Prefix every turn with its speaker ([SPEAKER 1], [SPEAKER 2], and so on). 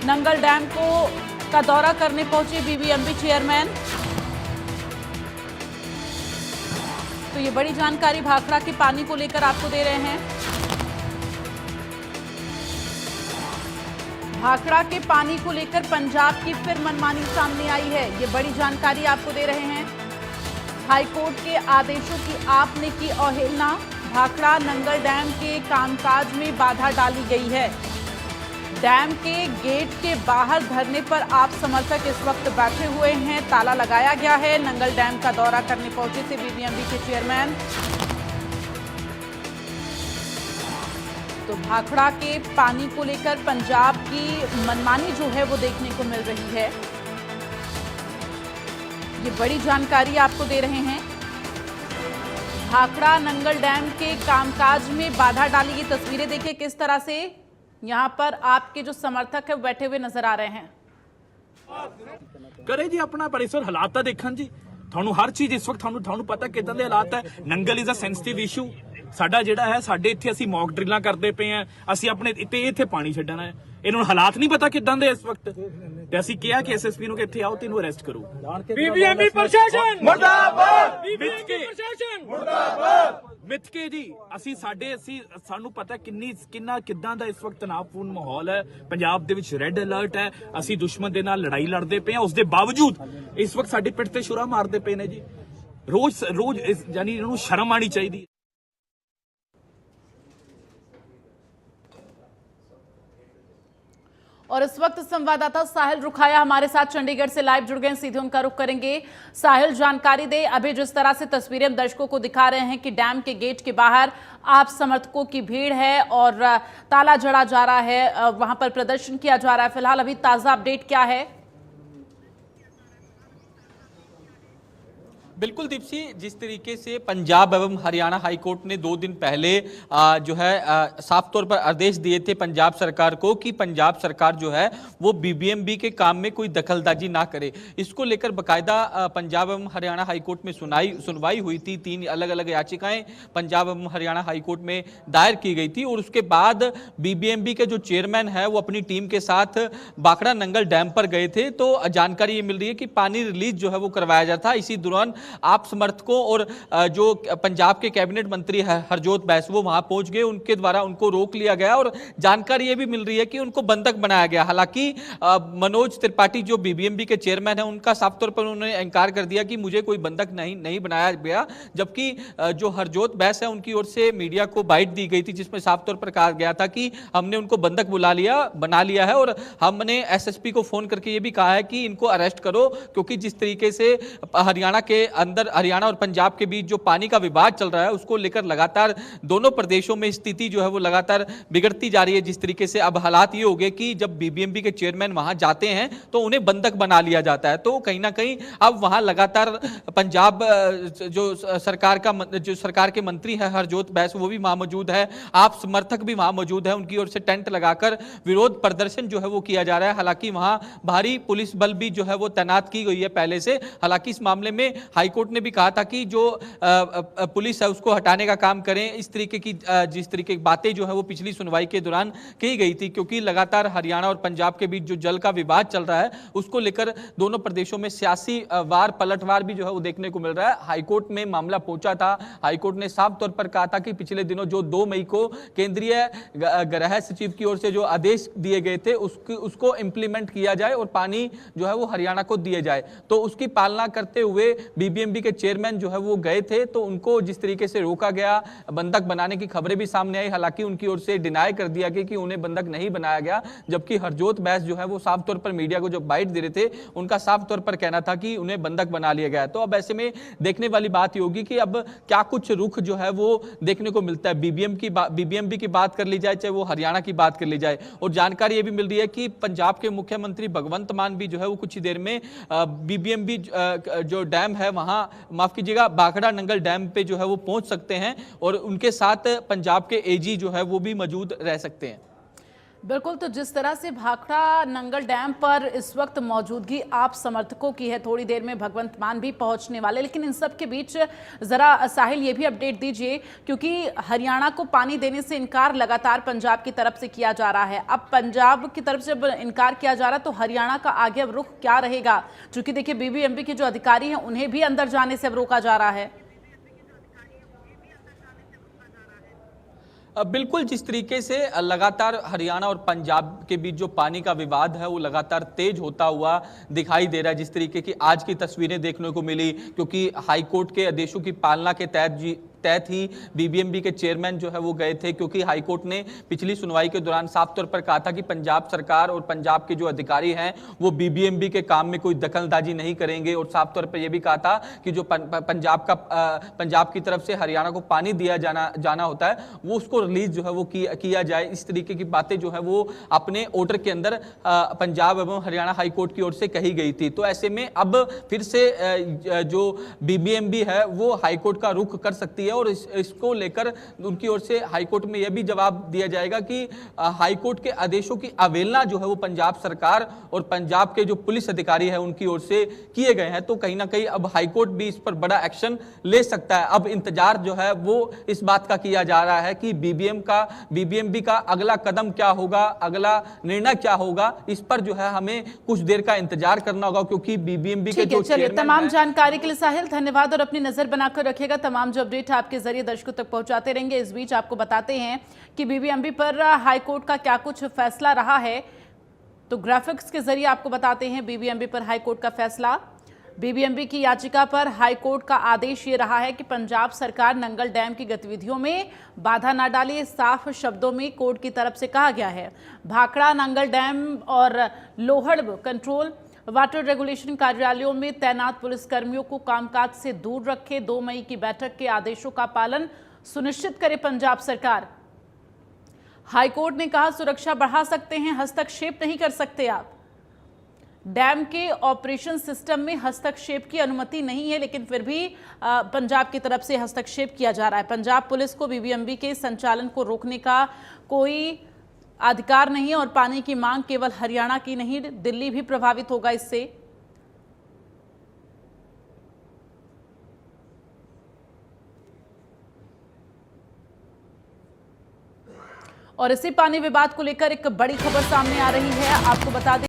[SPEAKER 1] Nangal dam का दौरा करने पहुंचे बीबीएमबी चेयरमैन। तो ये बड़ी जानकारी भाखड़ा के पानी को लेकर आपको दे रहे हैं। भाखड़ा के पानी को लेकर पंजाब की फिर मनमानी सामने आई है, ये बड़ी जानकारी आपको दे रहे हैं। हाईकोर्ट के आदेशों की आपने की अवहेलना, भाखड़ा नंगल डैम के कामकाज में बाधा डाली गई है। डैम के गेट के बाहर धरने पर आप समर्थक इस वक्त बैठे हुए हैं, ताला लगाया गया है। नंगल डैम का दौरा करने पहुंचे थे बीबीएमबी के चेयरमैन। तो भाखड़ा के पानी को लेकर पंजाब की मनमानी जो है वो देखने को मिल रही है, ये बड़ी जानकारी आपको दे रहे हैं। भाखड़ा नंगल डैम के कामकाज में बाधा डाली गई तस्वीरें देखिए किस तरह से यहां पर आपके जो समर्थक है बैठे हुए नजर आ रहे हैं।
[SPEAKER 2] करे जी अपना परिसर हालात देखन जी, थानू हर चीज इस वक्त थानू पता किदां दे हालात है। Nangal is a sensitive issue. साडा जिहड़ा है साडे इत्थे असीं मॉक ड्रिलां करदे पे हैं, असीं अपने इत्थे पानी छड्डना है। इन्हों हालात नहीं पता किदां दे इस वक्त, ते असीं किहा कि एसएसपी नूं कि इत्थे आओ ते इन्हूं अरेस्ट करो।
[SPEAKER 3] बीबीएमबी प्रशासन मुर्दाबाद,
[SPEAKER 2] बीबीएमबी
[SPEAKER 3] प्रशासन मुर्दाबाद।
[SPEAKER 2] मिथ के जी असीं सानू पता किदां दा इस वक्त तनावपूर्ण माहौल है। पंजाब दे विच रैड अलर्ट है, असीं दुश्मन दे नाल लड़ाई लड़दे पे हैं, उस दे बावजूद इस वक्त साडी पिठ ते छुरा मारदे पे ने जी। रोज यानी इन्हों शर्म आनी चाहिए।
[SPEAKER 1] और इस वक्त संवाददाता साहिल रुखाया हमारे साथ चंडीगढ़ से लाइव जुड़ गए, सीधे उनका रुख करेंगे। साहिल, जानकारी दे, अभी जिस तरह से तस्वीरें हम दर्शकों को दिखा रहे हैं कि डैम के गेट के बाहर आप समर्थकों की भीड़ है और ताला जड़ा जा रहा है, वहां पर प्रदर्शन किया जा रहा है। फिलहाल अभी ताजा अपडेट क्या है?
[SPEAKER 4] बिल्कुल दीप्सी, जिस तरीके से पंजाब एवं हरियाणा हाईकोर्ट ने 2 दिन पहले जो है साफ तौर पर आदेश दिए थे पंजाब सरकार को कि पंजाब सरकार जो है वो बीबीएमबी के काम में कोई दखलंदाजी ना करे, इसको लेकर बकायदा पंजाब एवं हरियाणा हाईकोर्ट में सुनवाई हुई थी। 3 अलग अलग याचिकाएं पंजाब एवं हरियाणा हाईकोर्ट में दायर की गई थी और उसके बाद बीबीएमबी के जो चेयरमैन है वो अपनी टीम के साथ भाखड़ा नंगल डैम पर गए थे। तो जानकारी ये मिल रही है कि पानी रिलीज जो है वो करवाया जाता। इसी दौरान आप समर्थकों और जो पंजाब के कैबिनेट मंत्री हरजोत बैस वो वहां पहुंच गए, उनके द्वारा उनको रोक लिया गया और जानकारी ये भी मिल रही है कि उनको बंधक बनाया गया। हालांकि मनोज त्रिपाठी जो बीबीएमबी के चेयरमैन है उनका साफ तौर पर उन्होंने इंकार कर दिया कि मुझे कोई बंधक नहीं बनाया गया, जबकि जो हरजोत बैस है उनकी ओर से मीडिया को बाइट दी गई थी जिसमें साफ तौर पर कहा गया था कि हमने उनको बंधक बना लिया है और हमने एसएसपी को फोन करके ये भी कहा है कि इनको अरेस्ट करो, क्योंकि जिस तरीके से हरियाणा के अंदर हरियाणा और पंजाब के बीच जो पानी का विवाद चल रहा है उसको लेकर लगातार दोनों प्रदेशों में स्थिति जो है वो लगातार बिगड़ती जा रही है। जिस तरीके से अब हालात ये हो गए कि जब बीबीएमबी के चेयरमैन वहां जाते हैं तो उन्हें बंधक बना लिया जाता है। तो कहीं ना कहीं अब वहां लगातार पंजाब जो सरकार के मंत्री है हरजोत बैस वो भी वहां मौजूद है, आप समर्थक भी वहां मौजूद है, उनकी ओर से टेंट लगाकर विरोध प्रदर्शन जो है वो किया जा रहा है। हालांकि वहां भारी पुलिस बल भी जो है वो तैनात की गई है पहले से। हालांकि इस मामले में हाईकोर्ट ने भी कहा था कि जो पुलिस है उसको हटाने का काम करें। इस तरीके की जिस तरीके की बातें जो है वो पिछली सुनवाई के दौरान कही गई थी, क्योंकि लगातार हरियाणा और पंजाब के बीच जो जल का विवाद चल रहा है उसको लेकर दोनों प्रदेशों में सियासी पलटवार भी जो है वो देखने को मिल रहा है। हाईकोर्ट में मामला पहुंचा था, हाईकोर्ट ने साफ तौर पर कहा था कि पिछले दिनों जो 2 मई को केंद्रीय गृह सचिव की ओर से जो आदेश दिए गए थे उसको इंप्लीमेंट किया जाए और पानी जो है वो हरियाणा को दिए जाए, तो उसकी पालना करते हुए बीबीएमबी के चेयरमैन जो है वो गए थे। तो उनको जिस तरीके से रोका गया, बंधक बनाने की खबरें भी सामने आई। हालांकि उनकी ओर से डिनाई कर दिया गया कि उन्हें बंधक नहीं बनाया गया, जबकि हरजोत बैस जो है वो साफ तौर पर मीडिया को जो बाइट दे रहे थे उनका साफ तौर पर कहना था कि उन्हें बंधक बना लिया गया। तो अब ऐसे में देखने वाली बात ये होगी कि अब क्या कुछ रुख जो है वो देखने को मिलता है। बीबीएमबी की बात कर ली जाए, चाहे वो हरियाणा की बात कर ली जाए। और जानकारी ये भी मिल रही है कि पंजाब के मुख्यमंत्री भगवंत मान भी जो है वो कुछ ही देर में बीबीएमबी जो डैम है वहां, माफ कीजिएगा, भाखड़ा नंगल डैम पे जो है वो पहुंच सकते हैं और उनके साथ पंजाब के एजी जो है वो भी मौजूद रह सकते हैं।
[SPEAKER 1] बिल्कुल, तो जिस तरह से भाखड़ा नंगल डैम पर इस वक्त मौजूदगी आप समर्थकों की है, थोड़ी देर में भगवंत मान भी पहुंचने वाले, लेकिन इन सब के बीच जरा साहिल ये भी अपडेट दीजिए, क्योंकि हरियाणा को पानी देने से इनकार लगातार पंजाब की तरफ से किया जा रहा है। अब पंजाब की तरफ से जब इनकार किया जा रहा है तो हरियाणा का आगे अब रुख क्या रहेगा? क्योंकि देखिए बीबीएमबी के जो अधिकारी हैं उन्हें भी अंदर जाने से अब रोका जा रहा है।
[SPEAKER 4] बिल्कुल, जिस तरीके से लगातार हरियाणा और पंजाब के बीच जो पानी का विवाद है वो लगातार तेज होता हुआ दिखाई दे रहा है। जिस तरीके की आज की तस्वीरें देखने को मिली, क्योंकि हाईकोर्ट के आदेशों की पालना के तहत ही बीबीएमबी के चेयरमैन जो है वो गए थे, क्योंकि हाईकोर्ट ने पिछली सुनवाई के दौरान साफ तौर पर कहा था कि पंजाब सरकार और पंजाब के जो अधिकारी हैं वो बीबीएमबी के काम में कोई दखलंदाजी नहीं करेंगे, और साफ तौर पर यह भी कहा था कि जो पंजाब की तरफ से हरियाणा को पानी दिया जाना होता है वो उसको रिलीज जो है वो किया जाए। इस तरीके की बातें जो है वो अपने ऑर्डर के अंदर पंजाब एवं हरियाणा हाईकोर्ट की ओर से कही गई थी। तो ऐसे में अब फिर से जो बीबीएमबी है वो हाईकोर्ट का रुख कर सकती है, और इसको लेकर उनकी ओर से हाईकोर्ट में यह भी जवाब दिया जाएगा कि हाईकोर्ट के आदेशों की अवहेलना जो है वो पंजाब सरकार और पंजाब के जो पुलिस अधिकारी है उनकी ओर से किए गए हैं। तो कहीं ना कहीं अब हाईकोर्ट भी इस पर बड़ा एक्शन ले सकता है। अब इंतजार जो है वो इस बात का किया जा रहा है कि बीबीएमबी का अगला कदम क्या होगा, अगला निर्णय क्या होगा, इस पर जो है हमें कुछ देर का इंतजार करना होगा, क्योंकि बीबीएमबी के जो
[SPEAKER 1] चलिए, तमाम जानकारी के लिए साहिल धन्यवाद, और अपनी नजर बनाकर रखिएगा। तमाम जो अपडेट आपके जरिए दर्शकों तक पहुंचाते रहेंगे। इस बीच आपको बताते हैं कि बीबीएमबी पर हाईकोर्ट का क्या कुछ फैसला रहा है, तो ग्राफिक्स के जरिए आपको बताते हैं बीबीएमबी पर हाईकोर्ट का फैसला। बीबीएमबी की याचिका पर हाईकोर्ट का आदेश ये रहा है कि पंजाब सरकार नंगल डैम की गतिविधियों में बाधा न डाले, साफ शब्दों में कोर्ट की तरफ से कहा गया है। भाखड़ा नंगल डैम और लोहड़ कंट्रोल वाटर रेगुलेशन कार्यालयों में तैनात पुलिसकर्मियों को कामकाज से दूर रखे। 2 मई की बैठक के आदेशों का पालन सुनिश्चित करे पंजाब सरकार। हाईकोर्ट ने कहा सुरक्षा बढ़ा सकते हैं, हस्तक्षेप नहीं कर सकते आप। डैम के ऑपरेशन सिस्टम में हस्तक्षेप की अनुमति नहीं है, लेकिन फिर भी पंजाब की तरफ से हस्तक्षेप किया जा रहा है। पंजाब पुलिस को बीबीएमबी के संचालन को रोकने का कोई अधिकार नहीं है, और पानी की मांग केवल हरियाणा की नहीं, दिल्ली भी प्रभावित होगा इससे। और इसी पानी विवाद को लेकर एक बड़ी खबर सामने आ रही है। आपको बता दें